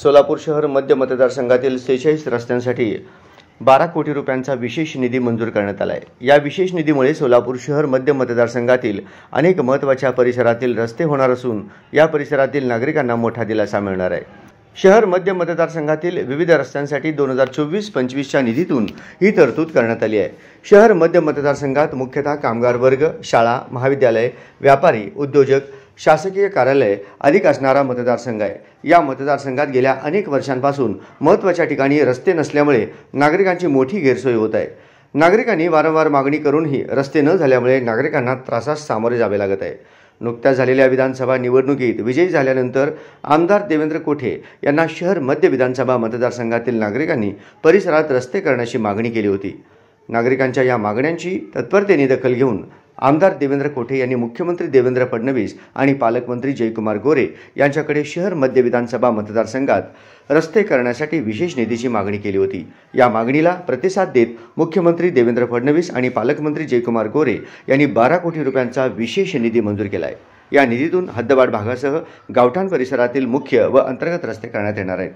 सोलापूर शहर मध्य मतदारसंघातील 46 रस्त्यांसाठी 12 कोटी रुपयांचा विशेष निधी मंजूर करण्यात आला आहे। या विशेष निधीमुळे सोलापूर शहर मध्य मतदारसंघातील अनेक महत्त्वाच्या परिसरातील रस्ते होणार असून या परिसरातील नागरिकांना मोठा दिलासा मिळणार आहे। शहर मध्य मतदारसंघातील विविध रस्त्यांसाठी 2024-25च्या निधीतून ही तरतूद करण्यात आली आहे। शहर मध्य मतदारसंघात मुख्यतः कामगार वर्ग, शाळा, महाविद्यालय, व्यापारी, उद्योजक, शासकीय कार्यालय अधिक असणारा मतदारसंघ आहे। या मतदारसंघात गेल्या अनेक वर्षांपासून महत्त्वाच्या ठिकाणी रस्ते नसल्यामुळे नागरिकांची मोठी गैरसोय होत आहे। नागरिकांनी वारंवार मागणी करूनही रस्ते न झाल्यामुळे नागरिकांना त्रासास सामोरे जावे लागत आहे। नुकत्याच झालेल्या विधानसभा निवडणुकीत विजयी झाल्यानंतर आमदार देवेंद्र कोठे यांना शहर मध्य विधानसभा मतदारसंघातील नागरिकांनी परिसरात रस्ते करण्याची मागणी केली होती। नागरिकांच्या या मागण्यांची तत्परतेने दखल घेऊन आमदार देवेंद्र कोठे यांनी मुख्यमंत्री देवेंद्र फडणवीस आणि पालकमंत्री जयकुमार गोरे यांच्याकडे शहर मध्य विधानसभा मतदारसंघात रस्ते करण्यासाठी विशेष निधीची मागणी केली होती। या मागणीला प्रतिसाद देत मुख्यमंत्री देवेंद्र फडणवीस आणि पालकमंत्री जयकुमार गोरे यांनी 12 कोटी रुपयांचा विशेष निधी मंजूर केला आहे। या निधीतून हद्दवाढ भागासह गावठाण परिसरातील मुख्य व अंतर्गत रस्ते करण्यात येणार आहेत।